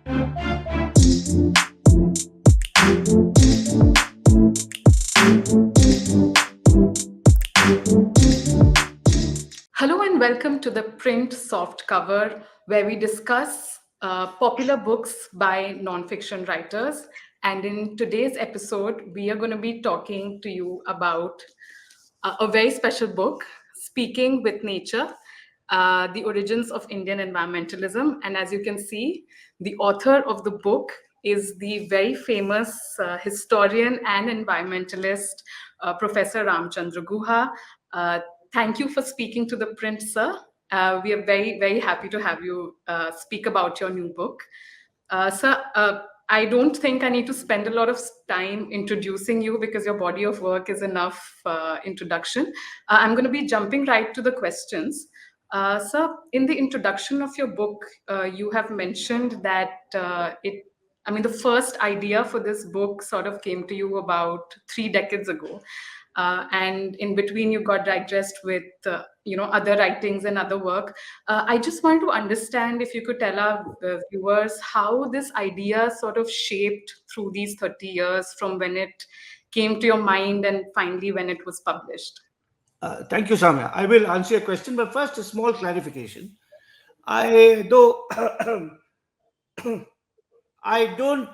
Hello and welcome to the Print Soft Cover, where we discuss popular books by nonfiction writers. And in today's episode, we are going to be talking to you about a very special book, Speaking with Nature, The Origins of Indian Environmentalism. And as you can see, the author of the book is the very famous historian and environmentalist, Professor Ramachandra Guha. Uh, Thank you for speaking to the Print, sir. We are very, very happy to have you speak about your new book. Sir, I don't think I need to spend a lot of time introducing you because your body of work is enough introduction. I'm going to be jumping right to the questions. Sir, in the introduction of your book, you have mentioned that the first idea for this book sort of came to you about 3 decades ago. And in between, you got digressed with, other writings and other work. I just want to understand if you could tell our viewers how this idea sort of shaped through these 30 years from when it came to your mind and finally when it was published. Thank you, Soumya. I will answer your question, but first a small clarification. I though I don't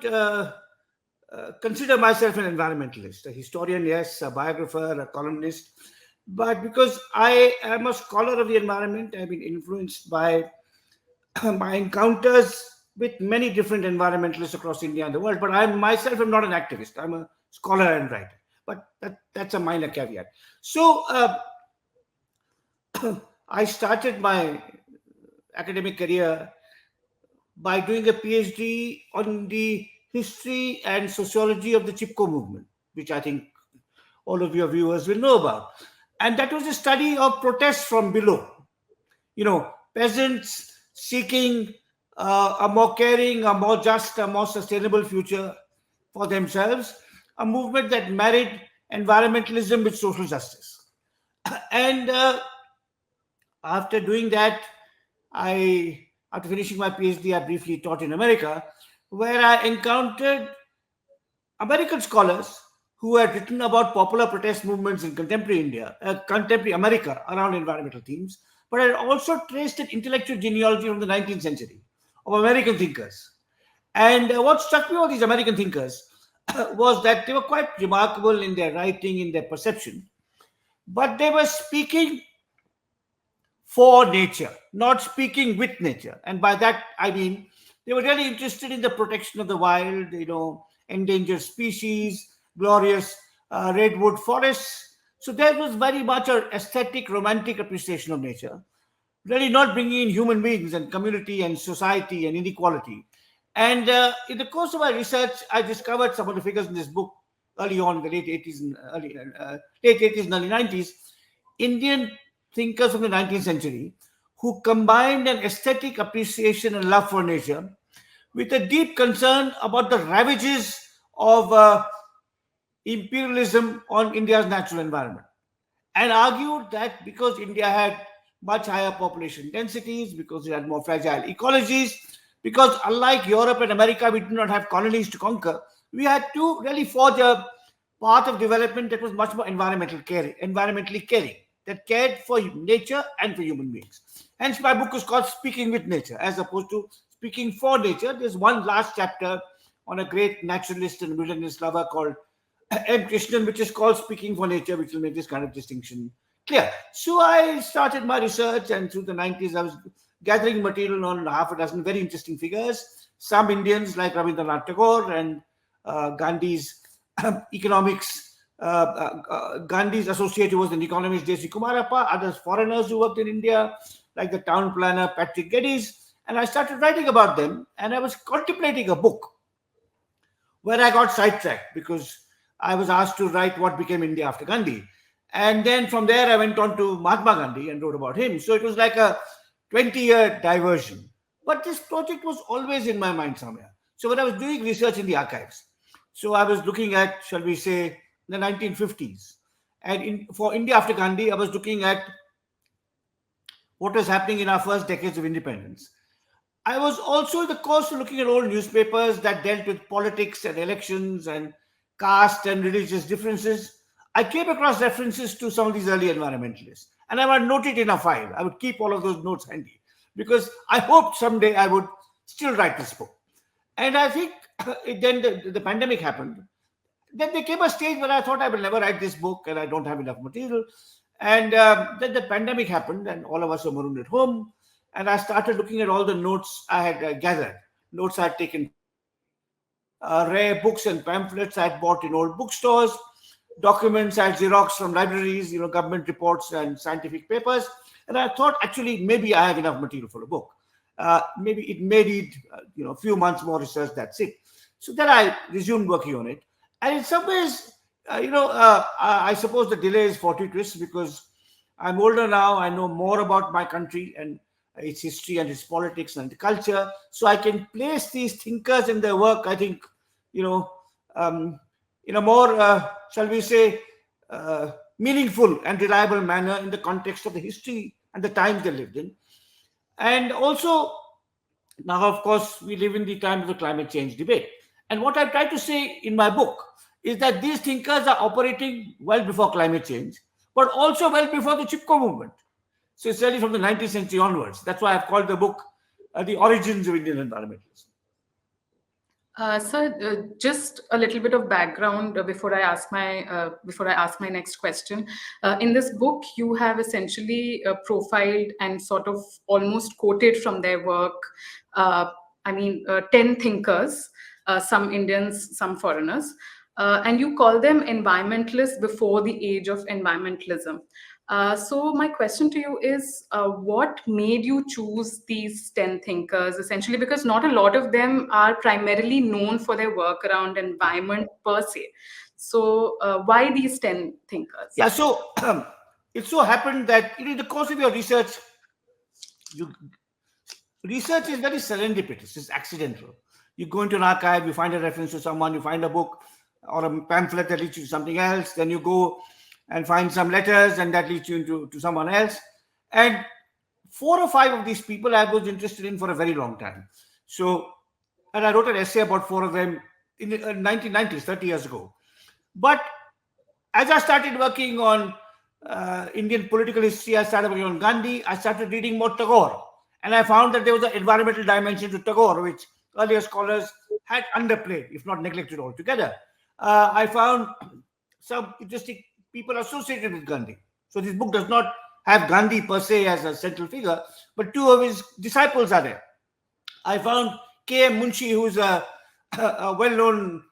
consider myself an environmentalist, a historian, yes, a biographer, a columnist, but because I am a scholar of the environment, I've been influenced by my encounters with many different environmentalists across India and the world. But I myself am not an activist. I'm a scholar and writer. But that's a minor caveat. So I started my academic career by doing a PhD on the history and sociology of the Chipko movement, which I think all of your viewers will know about. And that was a study of protests from below. Peasants seeking a more caring, a more just, a more sustainable future for themselves, a movement that married environmentalism with social justice. And after doing that, after finishing my PhD, I briefly taught in America, where I encountered American scholars who had written about popular protest movements in contemporary India, contemporary America around environmental themes, but I had also traced an intellectual genealogy from the 19th century of American thinkers. And what struck me about these American thinkers was that they were quite remarkable in their writing, in their perception, but they were speaking for nature, not speaking with nature. And by that, I mean, they were really interested in the protection of the wild, endangered species, glorious redwood forests. So there was very much an aesthetic, romantic appreciation of nature, really not bringing in human beings and community and society and inequality. And in the course of my research, I discovered some of the figures in this book early on in the late 80s and late 80s and early 90s. Indian thinkers from the 19th century who combined an aesthetic appreciation and love for nature with a deep concern about the ravages of imperialism on India's natural environment, and argued that because India had much higher population densities, because it had more fragile ecologies, because unlike Europe and America, we did not have colonies to conquer, we had to really forge a path of development that was much more environmentally caring, that cared for nature and for human beings. Hence, my book is called Speaking with Nature, as opposed to Speaking for Nature. There's one last chapter on a great naturalist and wilderness lover called M. Krishnan, which is called Speaking for Nature, which will make this kind of distinction clear. So I started my research, and through the 90s, I was gathering material on half a dozen very interesting figures. Some Indians like Rabindranath Tagore and Gandhi's economics, Gandhi's associate who was an economist, J.C. Kumarappa, others foreigners who worked in India, like the town planner Patrick Geddes. And I started writing about them, and I was contemplating a book where I got sidetracked because I was asked to write what became India after Gandhi. And then from there, I went on to Mahatma Gandhi and wrote about him. So it was like a 20-year diversion. But this project was always in my mind somewhere. So when I was doing research in the archives, so I was looking at, shall we say, the 1950s. And for India after Gandhi, I was looking at what was happening in our first decades of independence. I was also in the course of looking at old newspapers that dealt with politics and elections and caste and religious differences. I came across references to some of these early environmentalists, and I would note it in a file. I would keep all of those notes handy because I hoped someday I would still write this book. And I think then the pandemic happened. Then there came a stage where I thought I will never write this book and I don't have enough material. And then the pandemic happened and all of us were marooned at home. And I started looking at all the notes I had gathered, notes I had taken from newspapers, rare books and pamphlets I had bought in old bookstores, documents I had Xerox from libraries, government reports and scientific papers. And I thought actually maybe I have enough material for a book. Maybe it may need a few months more research. That's it. So then I resumed working on it, and in some ways, I suppose the delay is fortuitous because I'm older now. I know more about my country and its history and its politics and culture, so I can place these thinkers and their work. I think, you know, um, in a more, shall we say, meaningful and reliable manner in the context of the history and the times they lived in. And also, now, of course, we live in the time of the climate change debate. And what I try to say in my book is that these thinkers are operating well before climate change, but also well before the Chipko movement. So it's really from the 19th century onwards. That's why I've called the book The Origins of Indian Environmentalism. Sir, just a little bit of background before I ask my next question. In this book, you have essentially profiled and sort of almost quoted from their work. Uh, 10 thinkers, some Indians, some foreigners, and you call them environmentalists before the age of environmentalism. So my question to you is, what made you choose these 10 thinkers, essentially, because not a lot of them are primarily known for their work around environment per se. So why these 10 thinkers? Yeah, so it so happened that in the course of your research, you research is very serendipitous, it's accidental. You go into an archive, you find a reference to someone, you find a book or a pamphlet that leads you to something else, then you go and find some letters and that leads you into to someone else. And four or five of these people I was interested in for a very long time. So, and I wrote an essay about four of them in the 1990s, 30 years ago. But as I started working on Indian political history, I started working on Gandhi, I started reading more Tagore. And I found that there was an environmental dimension to Tagore, which earlier scholars had underplayed, if not neglected altogether. I found some interesting people associated with Gandhi. So this book does not have Gandhi per se as a central figure, but two of his disciples are there. I found K.M. Munshi, who's a well-known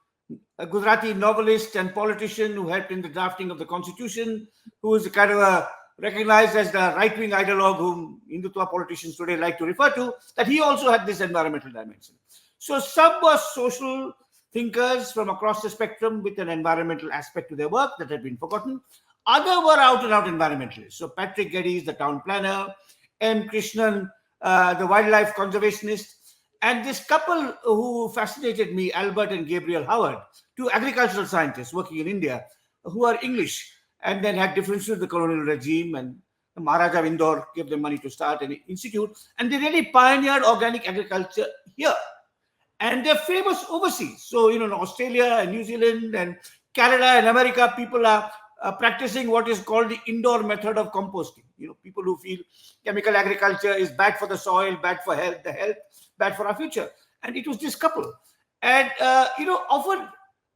Gujarati novelist and politician who helped in the drafting of the constitution, who is kind of recognized as the right-wing ideologue whom Hindutva politicians today like to refer to, that he also had this environmental dimension. So some were social thinkers from across the spectrum with an environmental aspect to their work that had been forgotten. Other were out-and-out environmentalists. So Patrick Geddes, the town planner, M. Krishnan, the wildlife conservationist, and this couple who fascinated me, Albert and Gabriel Howard, two agricultural scientists working in India who are English and then had differences with the colonial regime, and the Maharaja of Indore gave them money to start an institute, and they really pioneered organic agriculture here. And they're famous overseas. So, in Australia and New Zealand and Canada and America, people are practicing what is called the indoor method of composting. People who feel chemical agriculture is bad for the soil, bad for the health, bad for our future. And it was this couple. And, often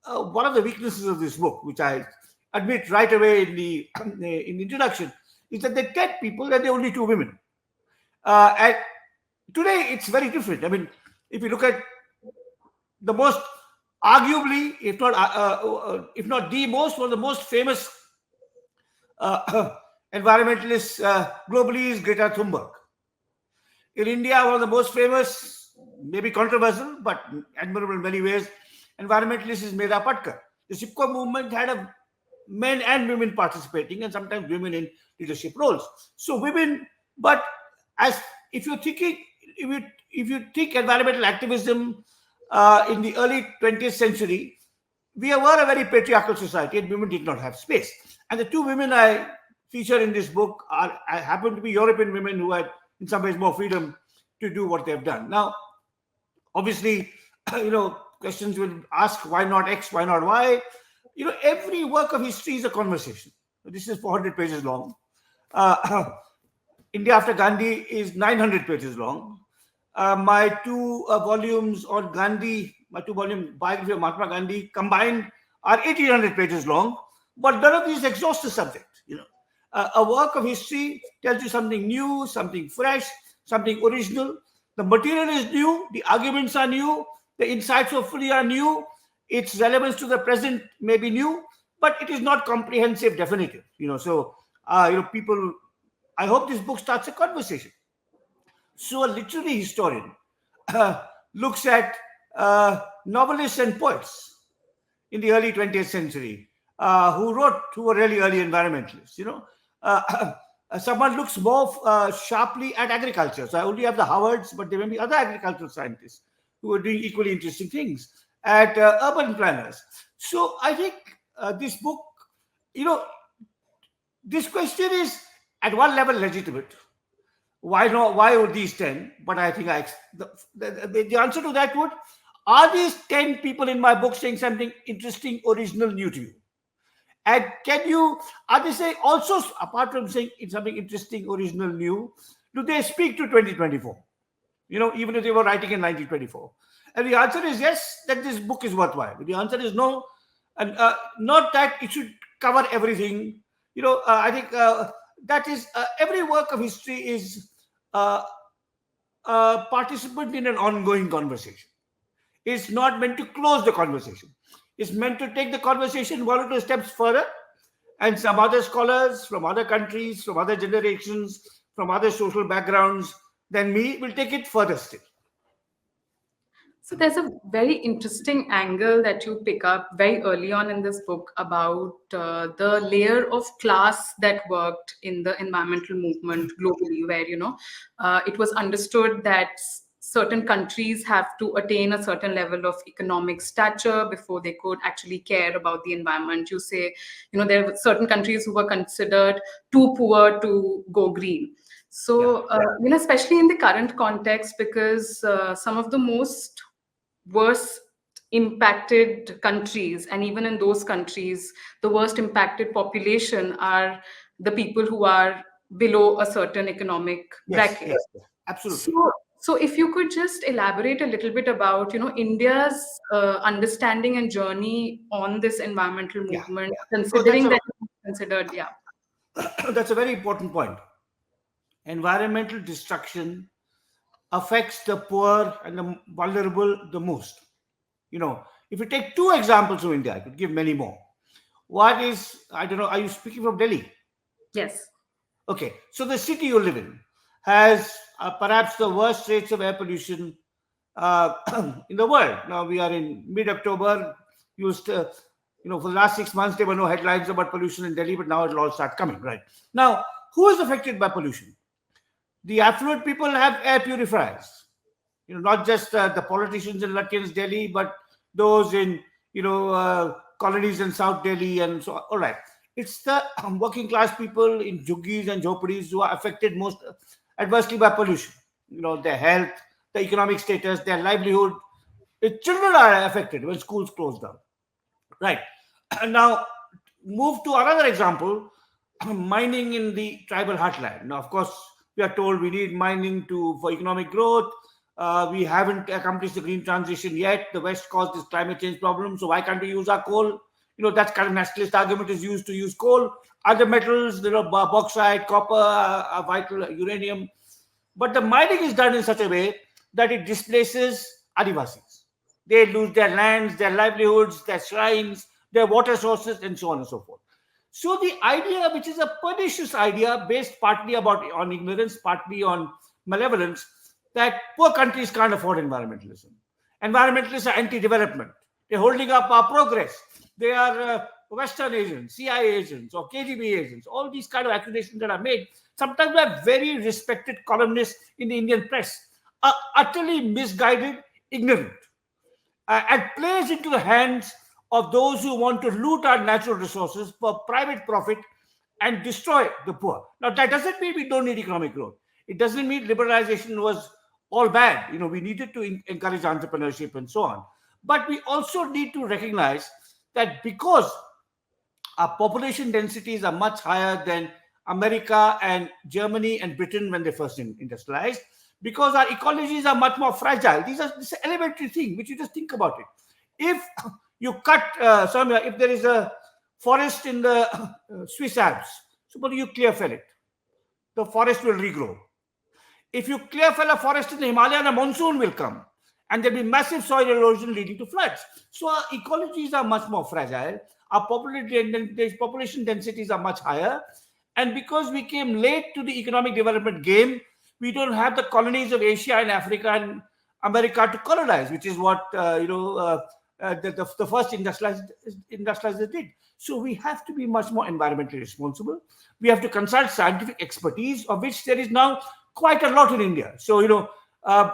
one of the weaknesses of this book, which I admit right away in the introduction, is that they're 10 people and they're only two women. And today it's very different. I mean, if you look at the most, arguably, if not the most, one of the most famous environmentalists globally is Greta Thunberg. In India, one of the most famous, maybe controversial, but admirable in many ways, environmentalist is Medha Patkar. The Chipko movement had men and women participating, and sometimes women in leadership roles. So women, but as if you're thinking, if you think environmental activism in the early 20th century, we were a very patriarchal society and women did not have space. And the two women I feature in this book happen to be European women who had, in some ways, more freedom to do what they've done. Now, obviously, questions will ask why not X, why not Y. Every work of history is a conversation. This is 400 pages long. uh, India after Gandhi is 900 pages long. My two volumes on Gandhi, my two-volume biography of Mahatma Gandhi combined are 1800 pages long, but none of these exhaust the subject. A work of history tells you something new, something fresh, something original. The material is new, the arguments are new, the insights hopefully are new, its relevance to the present may be new, but it is not comprehensive, definitive. People. I hope this book starts a conversation. So a literary historian looks at novelists and poets in the early 20th century who were really early environmentalists. Someone looks more sharply at agriculture. So I only have the Howards, but there may be other agricultural scientists who are doing equally interesting things, at urban planners. So I think this book, you know, this question is at one level legitimate. Why not? Why would these 10? But I think the answer to that would, are these 10 people in my book saying something interesting, original, new to you? And are they saying also, apart from saying it's something interesting, original, new, do they speak to 2024? Even if they were writing in 1924. And the answer is yes, that this book is worthwhile. But the answer is no, and not that it should cover everything. I think that is every work of history is uh, a participant in an ongoing conversation. It's not meant to close the conversation. It's meant to take the conversation one or two steps further, and some other scholars from other countries, from other generations, from other social backgrounds than me will take it further still. So there's a very interesting angle that you pick up very early on in this book about the layer of class that worked in the environmental movement globally, where it was understood that certain countries have to attain a certain level of economic stature before they could actually care about the environment. You say, there were certain countries who were considered too poor to go green. Yeah. So, especially in the current context, because some of the most worst impacted countries, and even in those countries the worst impacted population are the people who are below a certain economic Yes, bracket. yes, yes, absolutely. So if you could just elaborate a little bit about India's understanding and journey on this environmental Yeah. movement, So that's considering that it's considered, yeah. that's a very important point. Environmental destruction affects the poor and the vulnerable the most. If you take two examples from India, I could give many more. What is, I don't know, are you speaking from Delhi? Yes. Okay, so the city you live in has perhaps the worst rates of air pollution uh, in the world. Now we are in mid-October. For the last 6 months there were no headlines about pollution in Delhi, but now it'll all start coming. Right now, who is affected by pollution? The affluent people have air purifiers. Not just the politicians in Lutyens, Delhi, but those in colonies in South Delhi and so on. All right, it's the working class people in juggies and jhopadis who are affected most adversely by pollution. Their health, their economic status, their livelihood. The children are affected when schools close down. Right. Now, move to another example, mining in the tribal heartland. Now, of course, we are told we need mining for economic growth. We haven't accomplished the green transition yet. The West caused this climate change problem, so why can't we use our coal? That's kind of nationalist argument is used to use coal. Other metals, bauxite, copper, are vital, uranium. But the mining is done in such a way that it displaces Adivasis. They lose their lands, their livelihoods, their shrines, their water sources, and so on and so forth. So the idea, which is a pernicious idea based partly on ignorance, partly on malevolence, that poor countries can't afford environmentalism. Environmentalists are anti-development. They're holding up our progress. They are Western agents, CIA agents, or KGB agents. All these kind of accusations that are made, sometimes by very respected columnists in the Indian press, are utterly misguided, ignorant, and plays into the hands of those who want to loot our natural resources for private profit and destroy the poor. Now, that doesn't mean we don't need economic growth. It doesn't mean liberalization was all bad. We needed to encourage entrepreneurship and so on. But we also need to recognize that because our population densities are much higher than America and Germany and Britain when they first industrialized, because our ecologies are much more fragile. This is an elementary thing which you just think about it. If you cut, Soumya, if there is a forest in the Swiss Alps, suppose you clear fell it, the forest will regrow. If you clear fell a forest in the Himalaya, a monsoon will come and there'll be massive soil erosion leading to floods. So our ecologies are much more fragile. Our population densities are much higher. And because we came late to the economic development game, we don't have the colonies of Asia and Africa and America to colonize, which is what the first industrializers did. So we have to be much more environmentally responsible. We have to consult scientific expertise, of which there is now quite a lot in India. So, uh,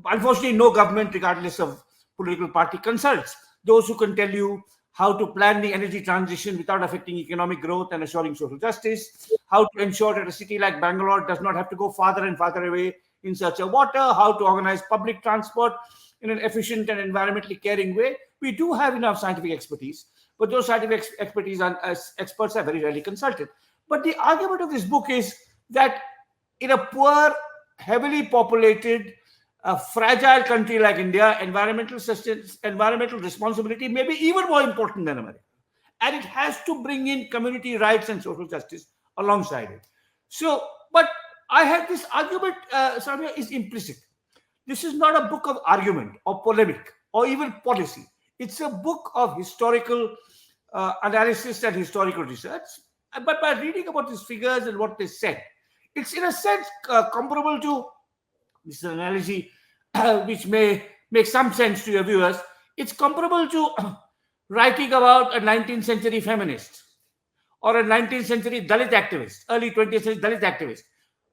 unfortunately, no government, regardless of political party, consults those who can tell you how to plan the energy transition without affecting economic growth and assuring social justice, how to ensure that a city like Bangalore does not have to go farther and farther away in search of water, how to organize public transport in an efficient and environmentally caring way. We do have enough scientific expertise, but those scientific expertise and experts are very rarely consulted. But the argument of this book is that in a poor, heavily populated, fragile country like India, environmental responsibility may be even more important than America. And it has to bring in community rights and social justice alongside it. So, but I have this argument, Soumya, is implicit. This is not a book of argument or polemic or even policy. It's a book of historical analysis and historical research. But by reading about these figures and what they said, it's in a sense comparable to, this is an analogy which may make some sense to your viewers. It's comparable to writing about a 19th century feminist or a 19th century Dalit activist, early 20th century Dalit activist,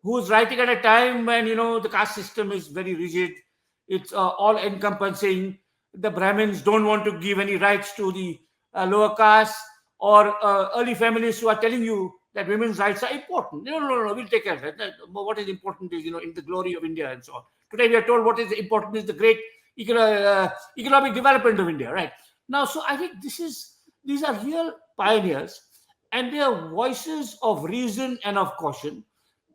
who's writing at a time when, the caste system is very rigid. It's all encompassing. The Brahmins don't want to give any rights to the lower caste, or early feminists who are telling you that women's rights are important. No, we'll take care of it. What is important is, in the glory of India and so on. Today we are told what is important is the great economic development of India, right? Now, so I think these are real pioneers, and they are voices of reason and of caution.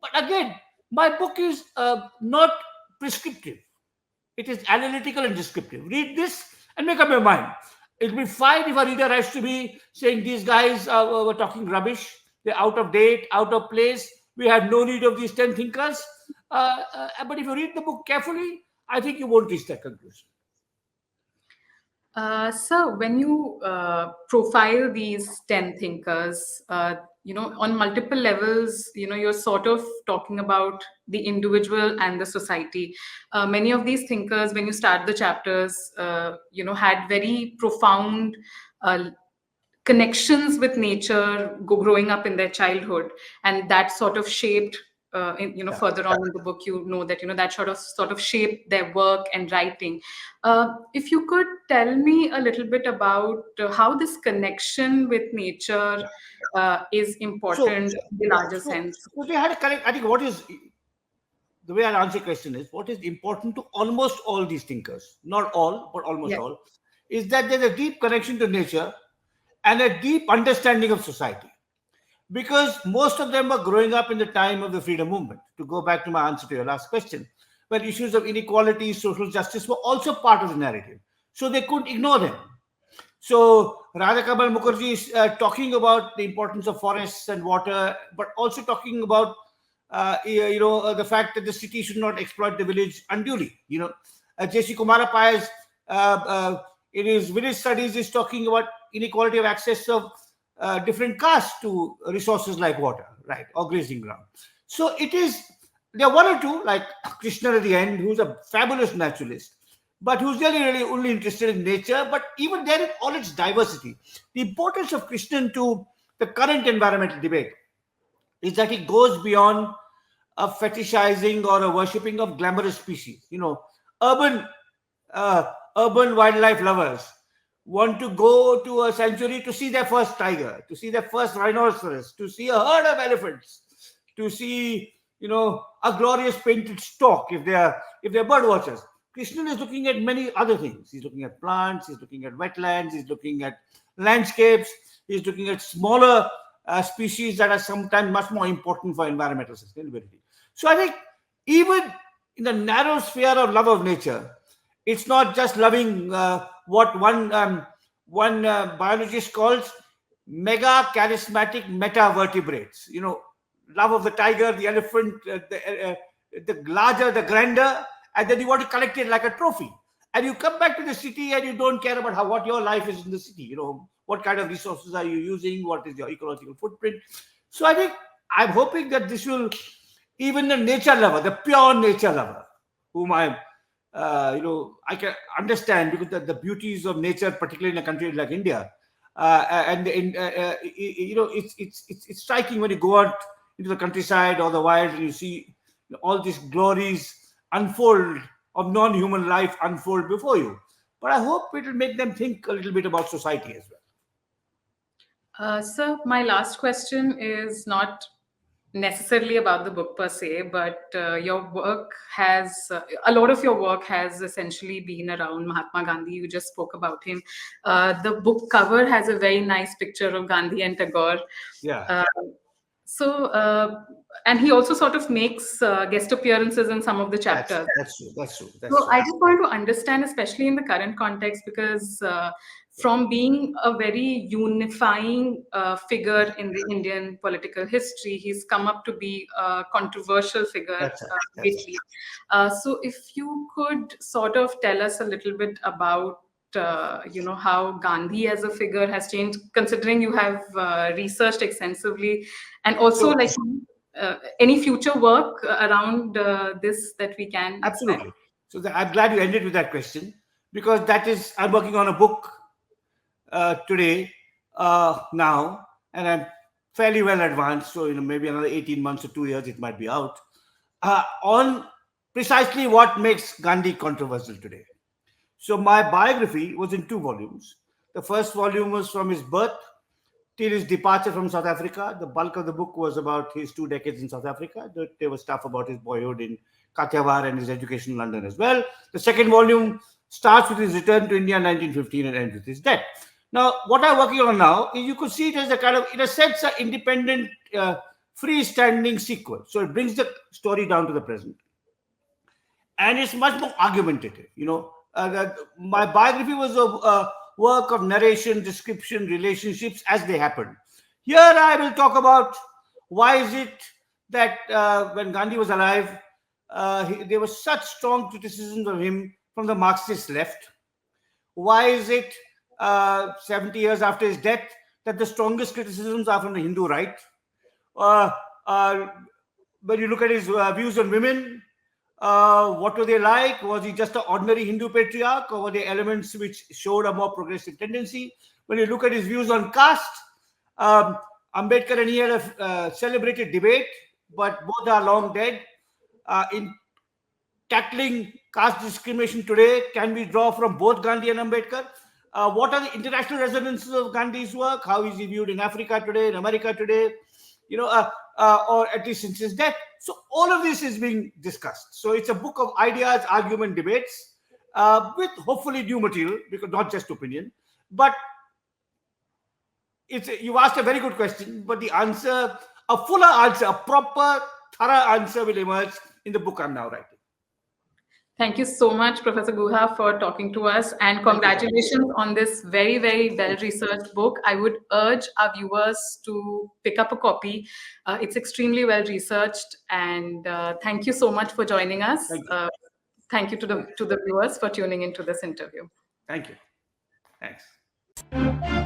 But again, my book is not prescriptive. It is analytical and descriptive. Read this and make up your mind. It'll be fine if a reader has to be saying these guys were talking rubbish, they're out of date, out of place, we have no need of these 10 thinkers. But if you read the book carefully, I think you won't reach that conclusion. So when you profile these 10 thinkers, on multiple levels, you're sort of talking about the individual and the society. Many of these thinkers, when you start the chapters, had very profound connections with nature growing up in their childhood, and that sort of shaped further on in the book, that sort of shaped their work and writing. If you could tell me a little bit about how this connection with nature is So, important in the larger sense. so they had a correct. I think what is the way I answer your question is what is important to almost all these thinkers, not all, but almost Yeah. all, is that there's a deep connection to nature and a deep understanding of society. Because most of them were growing up in the time of the freedom movement. To go back to my answer to your last question, where issues of inequality, social justice were also part of the narrative. So they couldn't ignore them. So Radhakamal Mukherjee is talking about the importance of forests and water, but also talking about the fact that the city should not exploit the village unduly. J.C. Kumarapaya is, in his village studies is talking about inequality of access of different castes to resources like water, right, or grazing ground. So there are one or two, like Krishna at the end, who's a fabulous naturalist, but who's really only interested in nature, but even there in all its diversity. The importance of Krishnan to the current environmental debate is that it goes beyond a fetishizing or a worshipping of glamorous species. Urban urban wildlife lovers want to go to a sanctuary to see their first tiger, to see their first rhinoceros, to see a herd of elephants, to see a glorious painted stock if they're bird watchers. Krishnan is looking at many other things. He's looking at plants, he's looking at wetlands, he's looking at landscapes, he's looking at smaller species that are sometimes much more important for environmental sustainability. So I think even in the narrow sphere of love of nature, it's not just loving what one biologist calls mega charismatic metavertebrates. Love of the tiger, the elephant, the larger, the grander, and then you want to collect it like a trophy. And you come back to the city and you don't care about what your life is in the city. What kind of resources are you using? What is your ecological footprint? So I think I'm hoping that this will, even the nature lover, the pure nature lover, whom I can understand because the beauties of nature, particularly in a country like India, and it's striking when you go out into the countryside or the wild and you see all these glories unfold of non-human life unfold before you. But I hope it will make them think a little bit about society as well. Sir, my last question is not necessarily about the book per se, but your work has a lot of your work has essentially been around Mahatma Gandhi. You just spoke about him. The book cover has a very nice picture of Gandhi and Tagore. Yeah, Uh, so, and he also sort of makes guest appearances in some of the chapters. that's true. That's true. That's So true. I just want to understand, especially in the current context, because from being a very unifying figure in the Indian political history, he's come up to be a controversial figure That's right. That's right. lately. So if you could sort of tell us a little bit about how Gandhi as a figure has changed, considering you have researched extensively, and also So like any future work around this that we can expect. absolutely. So I'm glad you ended with that question because I'm working on a book today now, and I'm fairly well advanced. So maybe another 18 months or 2 years it might be out on precisely what makes Gandhi controversial today. So my biography was in two volumes. The first volume was from his birth till his departure from South Africa. The bulk of the book was about his 2 decades in South Africa. There was stuff about his boyhood in Kathiawar and his education in London as well. The second volume starts with his return to India in 1915 and ends with his death. Now, what I'm working on now is you could see it as a kind of, in a sense, an independent, freestanding sequel. So it brings the story down to the present. And it's much more argumentative. My biography was a work of narration, description, relationships as they happened. Here I will talk about why is it that when Gandhi was alive, there was such strong criticism of him from the Marxist left. Why is it 70 years after his death that the strongest criticisms are from the Hindu right? Uh, uh, when you look at his views on women, what were they like? Was he just an ordinary Hindu patriarch, or were there elements which showed a more progressive tendency? When you look at his views on caste, Ambedkar and he had a celebrated debate, but both are long dead. In tackling caste discrimination today, can we draw from both Gandhi and Ambedkar? What are the international resonances of Gandhi's work? How is he viewed in Africa today, in America today? Or at least since his death. So all of this is being discussed. So it's a book of ideas, argument, debates, with hopefully new material, because not just opinion. But you asked a very good question, but the answer, a fuller answer, a proper, thorough answer will emerge in the book I'm now writing. Thank you so much, Professor Guha, for talking to us, and Thank you. congratulations on this very, very well-researched book. I would urge our viewers to pick up a copy. It's extremely well-researched, and thank you so much for joining us. Thank you. Thank you to the viewers for tuning into this interview. Thank you. Thanks.